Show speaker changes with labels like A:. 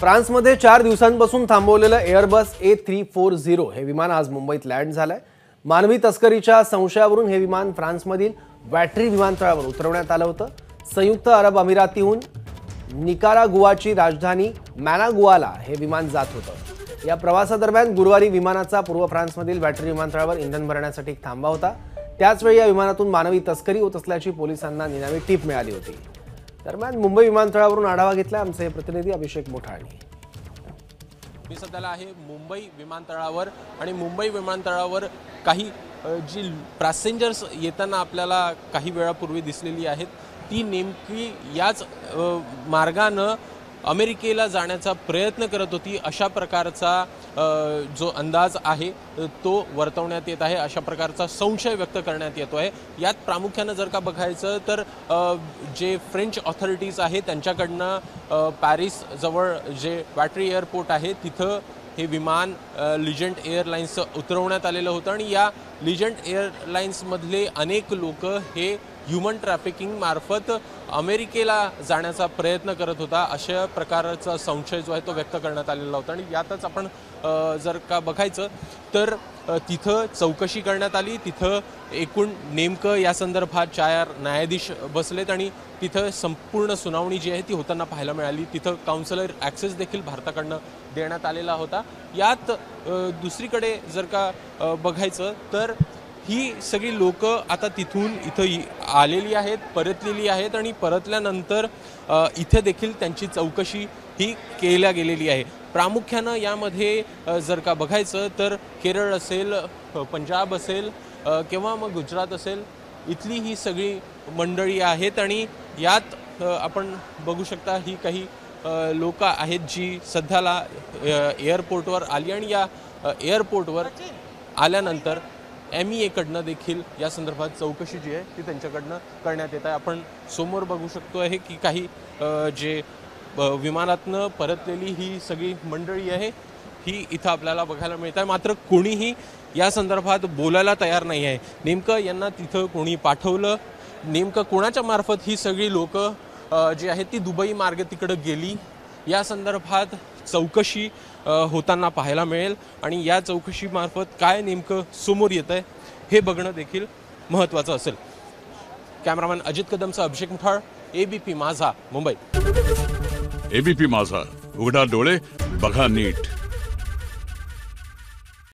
A: फ्रान्समध्ये 4 दिवसांपासून थांबवलेलं Airbus A340 हे विमान आज मुंबईत लँड झालंय। मानवी तस्करीच्या संशयावरून हे विमान फ्रान्समधील वॅट्री विमानतळावर उतरवण्यात आलं होतं। संयुक्त अरब अमिरातीहून निकारागुआची राजधानी मॅनागुआला हे विमान जात होतं। या प्रवासादरम्यान गुरुवारी विमानाचा पूर्व फ्रान्समधील वॅट्री विमानतळावर इंधन भरण्यासाठी एक थांबा होता। त्याचवेळी या विमानातून मानवी तस्करी होत असल्याची पोलिसांना निनावी टीप मिळाली होती। दरम्यान मुंबई विमानतळावरून आढावा घेतला आमचे प्रतिनिधी अभिषेक मोठाणी।
B: मी सध्याला आहे मुंबई विमानतळावर आणि मुंबई विमानतळावर काही जी पॅसेंजर्स येताना आपल्याला काही वेळापूर्वी दिसलेली आहेत ती नेमकी याच मार्गाने अमेरिकेला जाण्याचा प्रयत्न करत होती अशा प्रकारचा जो अंदाज आहे तो वर्तवण्यात येत आहे। अशा प्रकारचा संशय व्यक्त करण्यात येतो आहे। यात प्रामुख्याने जर का बघायचं तर जे फ्रेंच ऑथॉरिटीज आहे त्यांच्याकडनं पॅरिस जवळ जे वॅट्री एअरपोर्ट आहे तिथं हे विमान लिजेंट एअरलाइन्सचं उतरवण्यात आलेलं होतं आणि या लिजेंट एअरलाइन्समधले अनेक लोक हे ह्यूमन ट्रॅफिकिंग मार्फत अमेरिकेला जाण्याचा प्रयत्न करत होता अशा प्रकारचा संशय जो आहे तो व्यक्त करण्यात आलेला होता। आणि यातच आपण जर का बघायचं तर तिथं चौकशी करण्यात आली। तिथं एकूण नेमकं या संदर्भात 4 न्यायाधीश बसलेत आणि तिथं संपूर्ण सुनावणी जी आहे ती होताना पाहायला मिळाली। तिथं काउन्सिलर ॲक्सेस देखील भारताकडनं देण्यात आलेला होता। यात दुसरीकडे जर का बघायचं तर ही सगळी लोक आता तिथून इथं आलेली आहेत, परतलेली आहेत आणि परतल्यानंतर इथे देखील त्यांची चौकशी ही केल्या गेलेली आहे। प्रामुख्यानं यामध्ये जर का बघायचं तर केरळ असेल, पंजाब असेल किंवा मग गुजरात असेल इथली ही सगळी मंडळी आहेत आणि यात आपण बघू शकता ही काही लोक आहेत जी सध्याला एअरपोर्टवर आली आणि या एअरपोर्टवर आल्यानंतर MEA कडनं देखील या संदर्भात चौकशी जी आहे ती त्यांच्याकडनं करण्यात येत आहे। आपण समोर बघू शकतो आहे की काही जे विमानातनं परतलेली ही सगळी मंडळी आहे ही इथं आपल्याला बघायला मिळत आहे। मात्र कोणीही या संदर्भात बोलायला तयार नाही आहे। नेमकं यांना तिथं कोणी पाठवलं, नेमकं कोणाच्या मार्फत ही सगळी लोक जी आहेत ती दुबई मार्गे तिकडे गेली या संदर्भात चौकशी होताना पाहायला मिळेल आणि या चौकशीमार्फत काय नेमकं समोर येत आहे हे बघणं देखील महत्त्वाचं असेल। कॅमेरामॅन अजित कदमचा अभिषेक मुठाळ, ABP माझा, मुंबई।
C: ABP माझा, उघडा डोळे बघा नीट।